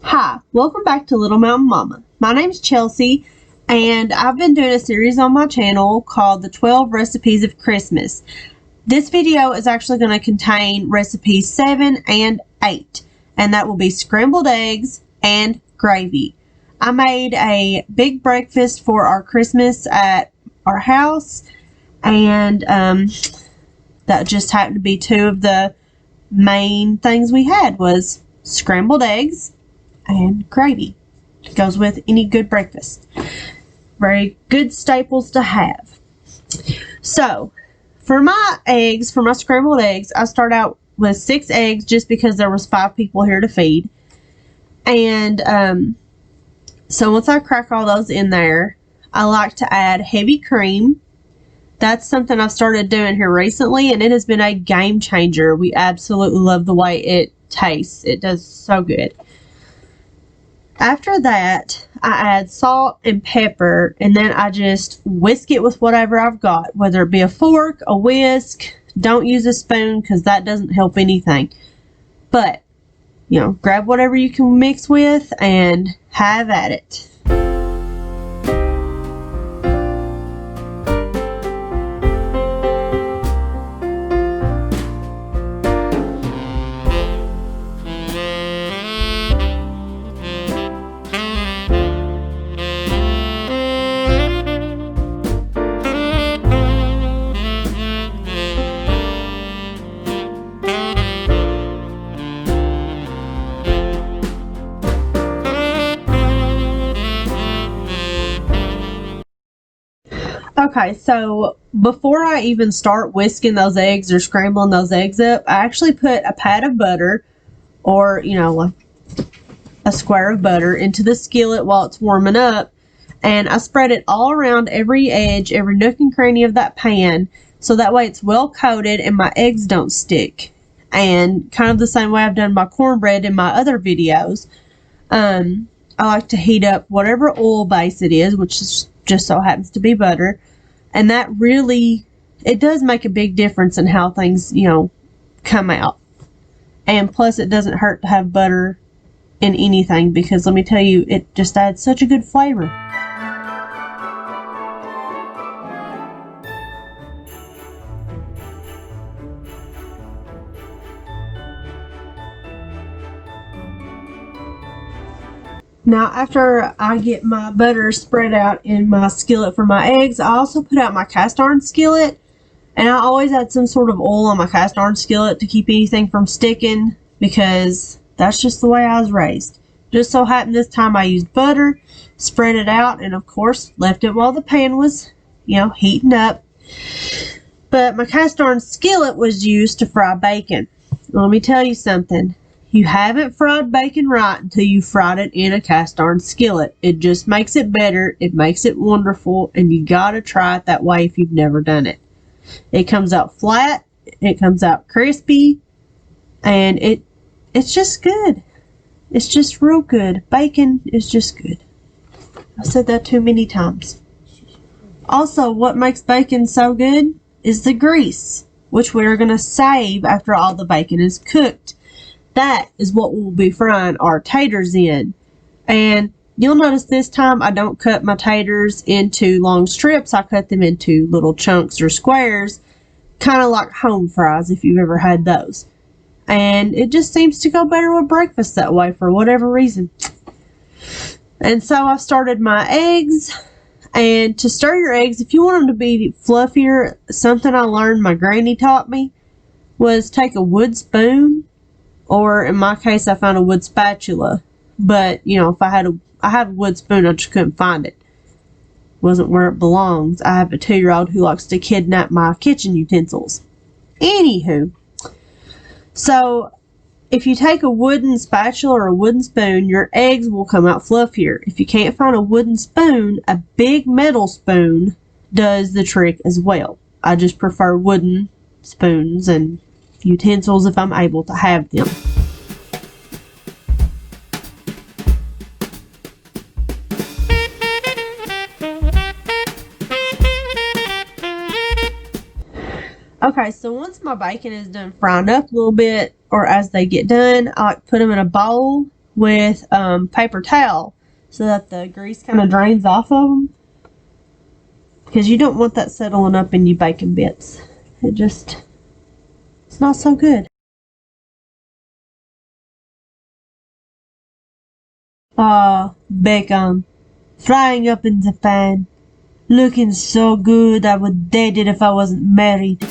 Hi, welcome back to Little Mountain Mama. My name's Chelsea, and I've been doing a series on my channel called The 12 Recipes of Christmas. This video is actually going to contain recipes 7 and 8, and that will be scrambled eggs and gravy. I made a big breakfast for our Christmas at our house, and that just happened to be two of the main things we had was scrambled eggs and gravy. It goes with any good breakfast. Very good staples to have. So, for my scrambled eggs, I start out with 6 eggs just because there was 5 people here to feed. And so once I crack all those in there, I like to add heavy cream. That's something I've started doing here recently, and it has been a game changer. We absolutely love the way it tastes. It does so good. After that, I add salt and pepper, and then I just whisk it with whatever I've got, whether it be a fork, a whisk. Don't use a spoon because that doesn't help anything. But, grab whatever you can mix with and have at it. Okay, so before I even start whisking those eggs or scrambling those eggs up, I actually put a pat of butter or, a square of butter into the skillet while it's warming up. And I spread it all around every edge, every nook and cranny of that pan, so that way it's well coated and my eggs don't stick. And kind of the same way I've done my cornbread in my other videos, I like to heat up whatever oil base it is, which is just so happens to be butter. And that really, it does make a big difference in how things, come out. And plus it doesn't hurt to have butter in anything because let me tell you, it just adds such a good flavor. Now, after I get my butter spread out in my skillet for my eggs, I also put out my cast iron skillet. And I always add some sort of oil on my cast iron skillet to keep anything from sticking because that's just the way I was raised. Just so happened this time I used butter, spread it out, and of course left it while the pan was, heating up. But my cast iron skillet was used to fry bacon. Let me tell you something. You haven't fried bacon right until you fried it in a cast iron skillet. It just makes it better. It makes it wonderful. And you gotta try it that way if you've never done it. It comes out flat. It comes out crispy. And it's just good. It's just real good. Bacon is just good. I said that too many times. Also, what makes bacon so good is the grease, which we're gonna save after all the bacon is cooked. That is what we'll be frying our taters in. And you'll notice this time I don't cut my taters into long strips. I cut them into little chunks or squares, kind of like home fries if you've ever had those. And it just seems to go better with breakfast that way for whatever reason. And so I started my eggs. And to stir your eggs, if you want them to be fluffier, something I learned my granny taught me was take a wood spoon. Or in my case, I found a wood spatula. But, if I had a wood spoon, I just couldn't find it. Wasn't where it belongs. I have a 2-year-old who likes to kidnap my kitchen utensils. Anywho. So, if you take a wooden spatula or a wooden spoon, your eggs will come out fluffier. If you can't find a wooden spoon, a big metal spoon does the trick as well. I just prefer wooden spoons and utensils if I'm able to have them. Okay, so once my bacon is done frying up a little bit, or as they get done, I like to put them in a bowl with paper towel so that the grease kind of drains off of them. Because you don't want that settling up in your bacon bits. It's not so good. Bacon. Frying up in the pan. Looking so good I would date it if I wasn't married.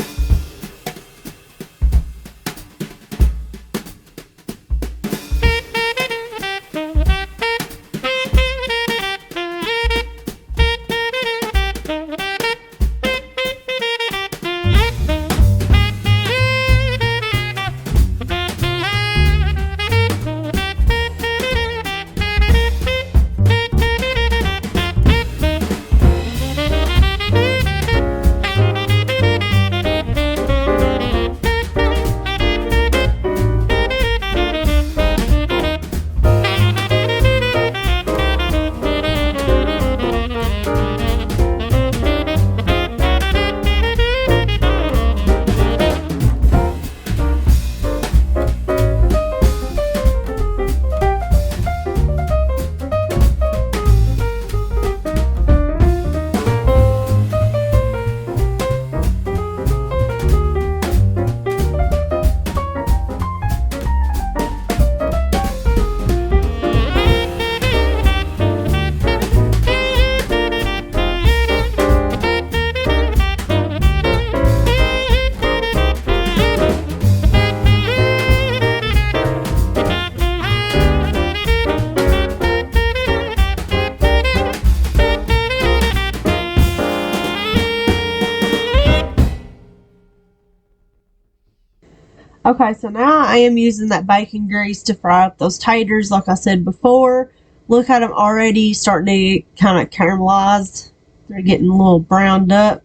Okay, so now I am using that bacon grease to fry up those taters like I said before. Look at them already starting to get kind of caramelized. They're getting a little browned up.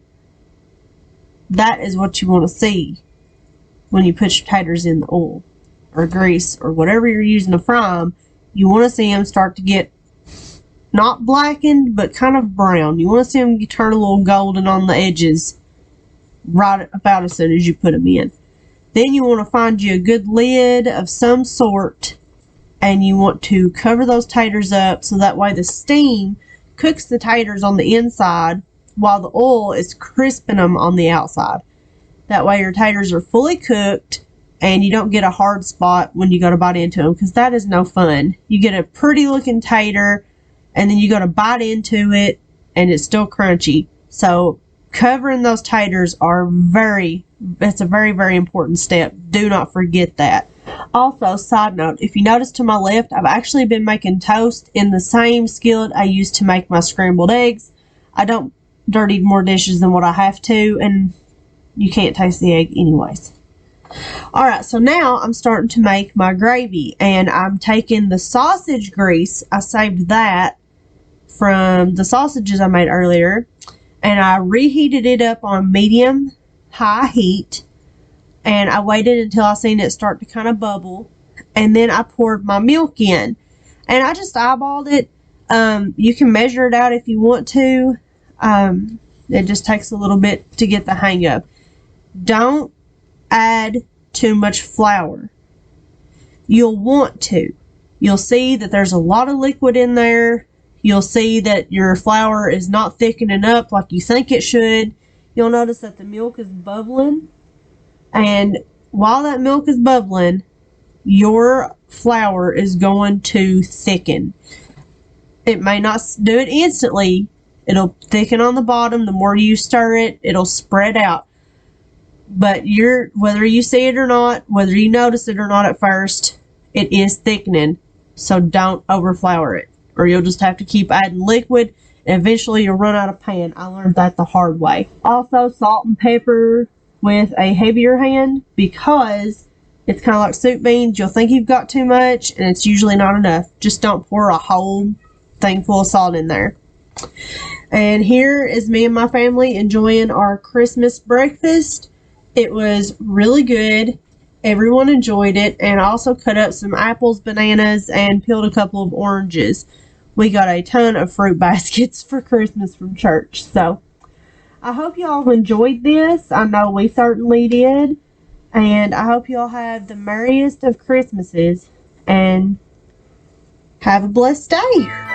That is what you want to see when you put your taters in the oil or grease or whatever you're using to fry them. You want to see them start to get not blackened, but kind of brown. You want to see them turn a little golden on the edges right about as soon as you put them in. Then you want to find you a good lid of some sort, and you want to cover those taters up so that way the steam cooks the taters on the inside while the oil is crisping them on the outside. That way your taters are fully cooked and you don't get a hard spot when you go to bite into them, because that is no fun. You get a pretty looking tater and then you go to bite into it and it's still crunchy. So covering those taters it's a very, very important step. Do not forget that. Also, side note, if you notice to my left, I've actually been making toast in the same skillet I used to make my scrambled eggs. I don't dirty more dishes than what I have to, and you can't taste the egg anyways. Alright, so now I'm starting to make my gravy, and I'm taking the sausage grease. I saved that from the sausages I made earlier, and I reheated it up on medium-high heat, and I waited until I seen it start to kind of bubble, and then I poured my milk in, and I just eyeballed it. You can measure it out if you want to. It just takes a little bit to get the hang of. Don't add too much flour. You'll want to. You'll see that there's a lot of liquid in there. You'll see that your flour is not thickening up like you think it should. You'll notice that the milk is bubbling. And while that milk is bubbling, your flour is going to thicken. It may not do it instantly. It'll thicken on the bottom. The more you stir it, it'll spread out. But whether you see it or not, whether you notice it or not at first, it is thickening. So don't overflour it, or you'll just have to keep adding liquid, and eventually you'll run out of pan. I learned that the hard way. Also, salt and pepper with a heavier hand, because it's kind of like soup beans. You'll think you've got too much, and it's usually not enough. Just don't pour a whole thing full of salt in there. And here is me and my family enjoying our Christmas breakfast. It was really good. Everyone enjoyed it. And I also cut up some apples, bananas, and peeled a couple of oranges. We got a ton of fruit baskets for Christmas from church. So I hope you all enjoyed this. I know we certainly did. And I hope you all have the merriest of Christmases. And Have a blessed day.